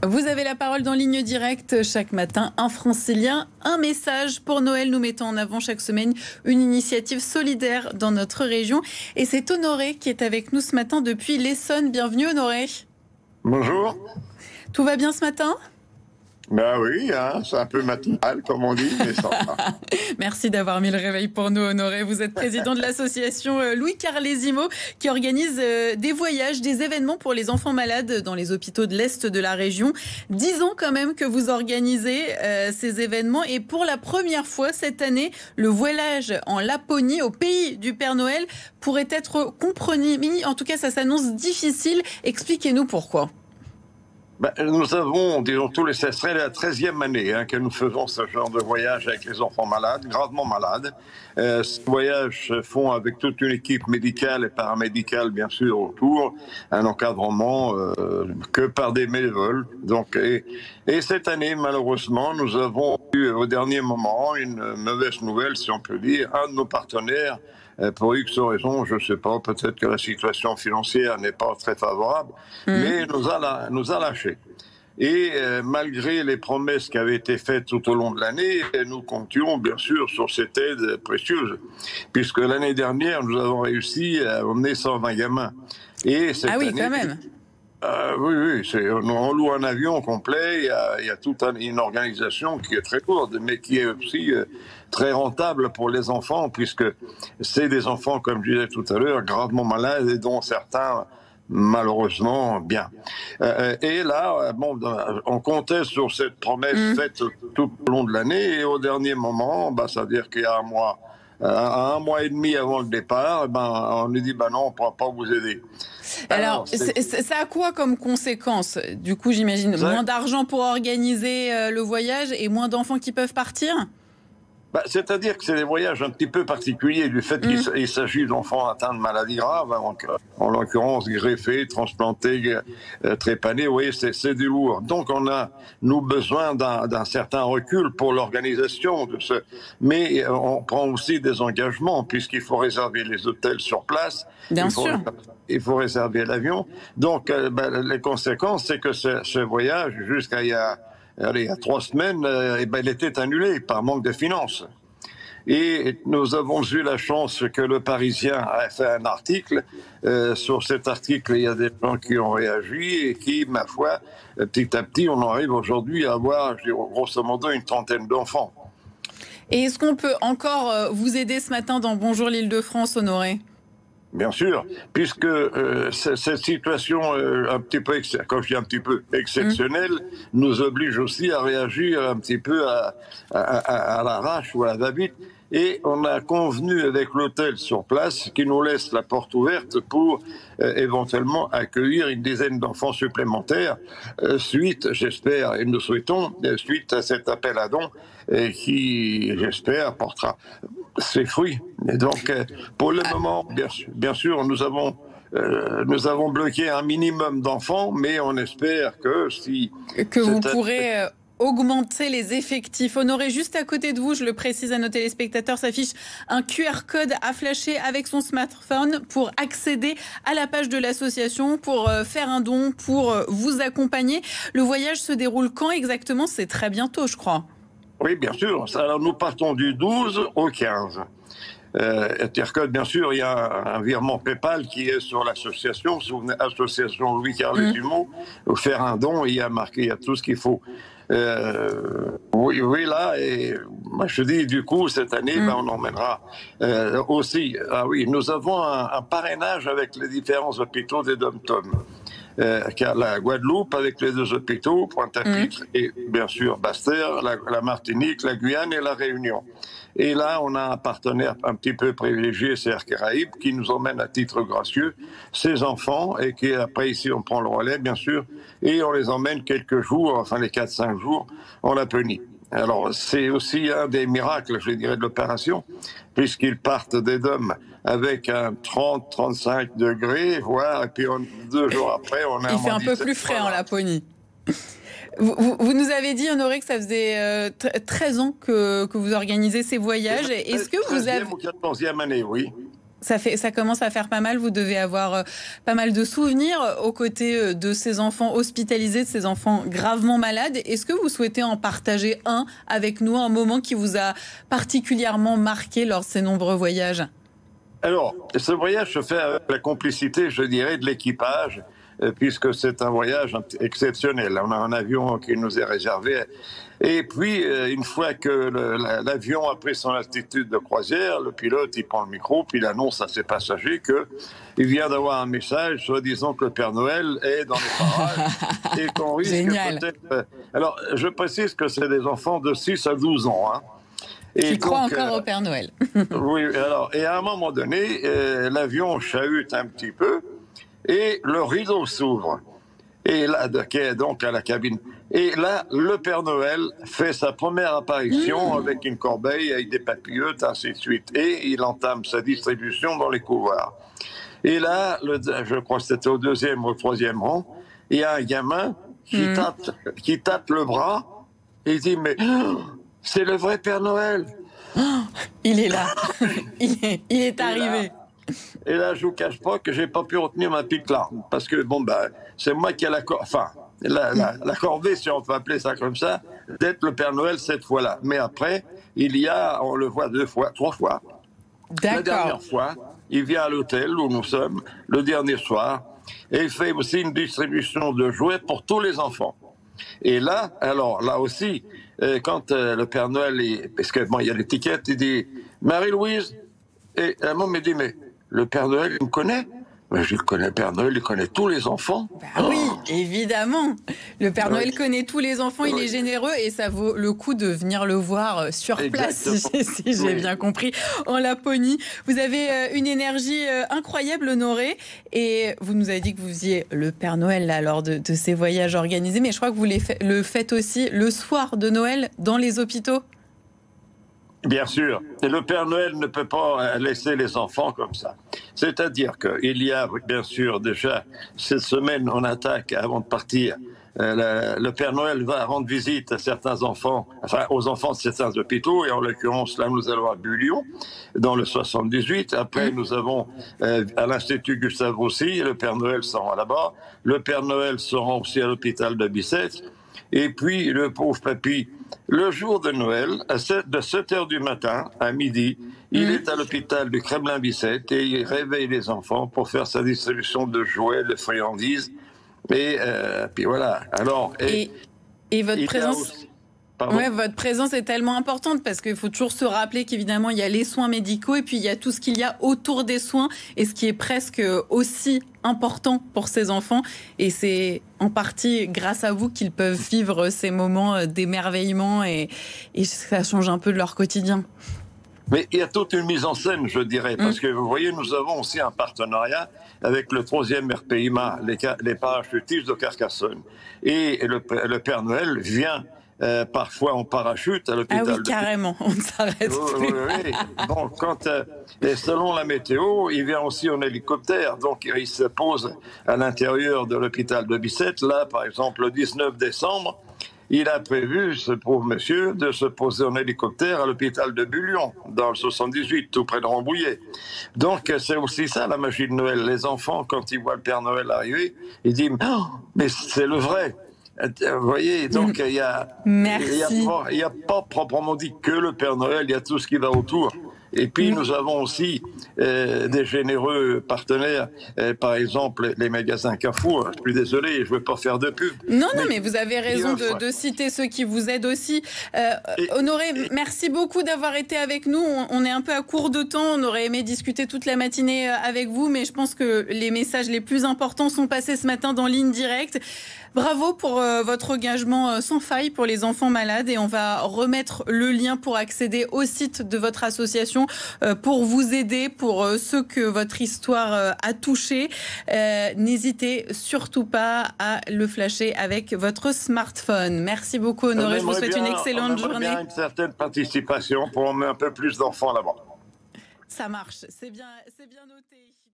Vous avez la parole dans Ligne Directe chaque matin. Un Francilien, un message pour Noël. Nous mettons en avant chaque semaine une initiative solidaire dans notre région. Et c'est Honoré qui est avec nous ce matin depuis l'Essonne. Bienvenue Honoré. Bonjour. Tout va bien ce matin ? Ben oui, hein, c'est un peu matinal comme on dit, mais ça va. Merci d'avoir mis le réveil pour nous Honoré. Vous êtes président de l'association Louis Carlesimo qui organise des voyages, des événements pour les enfants malades dans les hôpitaux de l'Est de la région. 10 ans quand même que vous organisez ces événements et pour la première fois cette année, le voyage en Laponie, au pays du Père Noël, pourrait être compromis. En tout cas, ça s'annonce difficile. Expliquez-nous pourquoi. Nous avons, disons, ce serait la 13e année que nous faisons ce genre de voyage avec les enfants malades, gravement malades. Ces voyages se font avec toute une équipe médicale et paramédicale, bien sûr, autour, un encadrement que par des bénévoles. Donc, et cette année, malheureusement, nous avons eu au dernier moment une mauvaise nouvelle, si on peut dire. Un de nos partenaires, pour X raisons, je ne sais pas, peut-être que la situation financière n'est pas très favorable, mais nous a lâchés. Et malgré les promesses qui avaient été faites tout au long de l'année, nous comptions bien sûr sur cette aide précieuse, puisque l'année dernière, nous avons réussi à emmener 120 gamins. Et cette année, quand même. Oui, on loue un avion complet, il y a toute une organisation qui est très lourde, mais qui est aussi très rentable pour les enfants, puisque c'est des enfants, comme je disais tout à l'heure, gravement malades et dont certains, malheureusement, bien. Et là, on comptait sur cette promesse faite tout au long de l'année, et au dernier moment, c'est-à-dire qu'il y a un mois et demi avant le départ, on nous dit non, on ne pourra pas vous aider. Alors, ça a quoi comme conséquence ? Du coup, j'imagine moins d'argent pour organiser le voyage et moins d'enfants qui peuvent partir ? C'est-à-dire que c'est des voyages un petit peu particuliers du fait qu'il s'agit d'enfants atteints de maladies graves, en l'occurrence greffés, transplantés, trépanés, oui, c'est du lourd. Donc on a, nous, besoin d'un certain recul pour l'organisation de ce... Mais on prend aussi des engagements, puisqu'il faut réserver les hôtels sur place. Bien sûr. Il faut réserver l'avion. Donc les conséquences, c'est que ce voyage, jusqu'à il y a 3 semaines, il était annulé par manque de finances. Et nous avons eu la chance que le Parisien a fait un article. Sur cet article, il y a des gens qui ont réagi et qui, ma foi, petit à petit, on arrive aujourd'hui à avoir, grosso modo, une trentaine d'enfants. Et est-ce qu'on peut encore vous aider ce matin dans Bonjour l'Île-de-France, Honoré ? Bien sûr, puisque cette situation un petit peu, quand je dis un petit peu exceptionnelle, nous oblige aussi à réagir un petit peu à l'arrache ou à la va-vite. Et on a convenu avec l'hôtel sur place qui nous laisse la porte ouverte pour éventuellement accueillir une dizaine d'enfants supplémentaires suite, j'espère, et nous souhaitons, suite à cet appel à dons qui, j'espère, portera ses fruits. Et donc, pour le moment, bien sûr, nous avons bloqué un minimum d'enfants, mais on espère que si... Que vous pourrez... augmenter les effectifs. Honoré, juste à côté de vous, je le précise à nos téléspectateurs, s'affiche un QR code à flasher avec son smartphone pour accéder à la page de l'association, pour faire un don, pour vous accompagner. Le voyage se déroule quand exactement ? C'est très bientôt, je crois. Oui, bien sûr. Alors, nous partons du 12 au 15. QR code, bien sûr, il y a un virement PayPal qui est sur l'association, association Louis Carlesimo, faire un don, il y a marqué, il y a tout ce qu'il faut. Oui, là, et moi je dis, du coup, cette année, on emmènera aussi. Ah oui, nous avons un parrainage avec les différents hôpitaux des DOM-TOM. La Guadeloupe avec les 2 hôpitaux, Pointe-à-Pitre et bien sûr Basse-Terre, la Martinique, la Guyane et la Réunion. Et là, on a un partenaire un petit peu privilégié, c'est Air Caraïbes, qui nous emmène à titre gracieux ses enfants et qui, après, ici, on prend le relais, bien sûr, et on les emmène quelques jours, enfin les 4-5 jours, en Laponie. Alors, c'est aussi un des miracles, je dirais, de l'opération, puisqu'ils partent des DOM avec un 30-35 degrés, voire, et puis 2 jours après, on a... Il fait un peu plus frais en Laponie. Vous nous avez dit, Honoré, que ça faisait 13 ans que vous organisez ces voyages. Est-ce que vous avez... 13e ou 14e année, oui. Ça commence à faire pas mal. Vous devez avoir pas mal de souvenirs aux côtés de ces enfants hospitalisés, de ces enfants gravement malades. Est-ce que vous souhaitez en partager un avec nous, un moment qui vous a particulièrement marqué lors de ces nombreux voyages? Alors, ce voyage se fait avec la complicité, je dirais, de l'équipage, puisque c'est un voyage exceptionnel. On a un avion qui nous est réservé. Et puis, une fois que l'avion a pris son altitude de croisière, le pilote, il prend le micro, puis il annonce à ses passagers qu'il vient d'avoir un message, soi-disant que le Père Noël est dans les parages et qu'on risque peut-être... Alors, je précise que c'est des enfants de 6 à 12 ans, hein. Qui croient encore au Père Noël. Oui, alors, et à un moment donné, l'avion chahute un petit peu et le rideau s'ouvre. Et là, qui est donc à la cabine. Et là, le Père Noël fait sa première apparition avec une corbeille, avec des papillotes, ainsi de suite. Et il entame sa distribution dans les couloirs. Et là, je crois que c'était au 2e ou au 3e rang, il y a un gamin qui tâte le bras et il dit « Mais c'est le vrai Père Noël !» Il est là. il est arrivé. Et là, je vous cache pas que j'ai pas pu retenir ma petite larme. Parce que, c'est moi qui ai la corvée, si on peut appeler ça comme ça, d'être le Père Noël cette fois-là. Mais après, on le voit 2 fois, 3 fois. D'accord. La dernière fois, il vient à l'hôtel où nous sommes, le dernier soir, et il fait aussi une distribution de jouets pour tous les enfants. Et là, alors, là aussi, quand le Père Noël, parce que il y a l'étiquette, il dit « Marie-Louise », et la maman me dit « Mais le Père Noël, il me connaît ?» Ben, je le connais, le Père Noël, il connaît tous les enfants. Bah oui, évidemment. Le Père Noël connaît tous les enfants, il est généreux et ça vaut le coup de venir le voir sur place, si j'ai bien compris, en Laponie. Vous avez une énergie incroyable, Honoré, et vous nous avez dit que vous faisiez le Père Noël là, lors de ces voyages organisés, mais je crois que vous le faites aussi le soir de Noël dans les hôpitaux. Bien sûr. Et le Père Noël ne peut pas laisser les enfants comme ça. C'est-à-dire qu'il y a, bien sûr, déjà, cette semaine, on attaque, avant de partir, le Père Noël va rendre visite à certains enfants, enfin aux enfants de certains hôpitaux, et en l'occurrence, là, nous allons à Bullion, dans le 78. Après, nous avons à l'Institut Gustave Roussy, le Père Noël sera là-bas. Le Père Noël sera aussi à l'hôpital de Bicêtre. Et puis, le pauvre papy, le jour de Noël, de 7h du matin à midi, il est à l'hôpital du Kremlin-Bicêtre et il réveille les enfants pour faire sa distribution de jouets, de friandises. Et puis voilà. Alors, et votre présence... Ouais, votre présence est tellement importante parce qu'il faut toujours se rappeler qu'évidemment il y a les soins médicaux et puis il y a tout ce qu'il y a autour des soins et ce qui est presque aussi important pour ces enfants, et c'est en partie grâce à vous qu'ils peuvent vivre ces moments d'émerveillement et ça change un peu de leur quotidien. Mais il y a toute une mise en scène, je dirais, parce que vous voyez, nous avons aussi un partenariat avec le 3e RPIMA, les parachutistes de Carcassonne. Et le Père Noël vient parfois en parachute à l'hôpital. Ah oui, carrément, on ne s'arrête plus. Oui. Bon, et selon la météo, il vient aussi en hélicoptère, donc il se pose à l'intérieur de l'hôpital de Bicêtre. Là, par exemple, le 19 décembre, il a prévu, ce pauvre monsieur, de se poser en hélicoptère à l'hôpital de Bullion, dans le 78, tout près de Rambouillet. Donc, c'est aussi ça, la magie de Noël. Les enfants, quand ils voient le Père Noël arriver, ils disent « Oh, mais c'est le vrai !» Vous voyez, donc il y a pas proprement dit que le Père Noël, il y a tout ce qui va autour. Et puis nous avons aussi des généreux partenaires, par exemple les magasins Carrefour. Je suis désolé, je ne veux pas faire de pub. Non, mais vous avez raison de citer ceux qui vous aident aussi. Honoré, merci beaucoup d'avoir été avec nous. On est un peu à court de temps. On aurait aimé discuter toute la matinée avec vous, mais je pense que les messages les plus importants sont passés ce matin dans Ligne Directe. Bravo pour votre engagement sans faille pour les enfants malades, et on va remettre le lien pour accéder au site de votre association pour vous aider, pour ceux que votre histoire a touché. N'hésitez surtout pas à le flasher avec votre smartphone. Merci beaucoup, Honoré. Je vous souhaite une excellente journée. Bien une certaine participation pour emmener un peu plus d'enfants là-bas. Ça marche, c'est bien noté.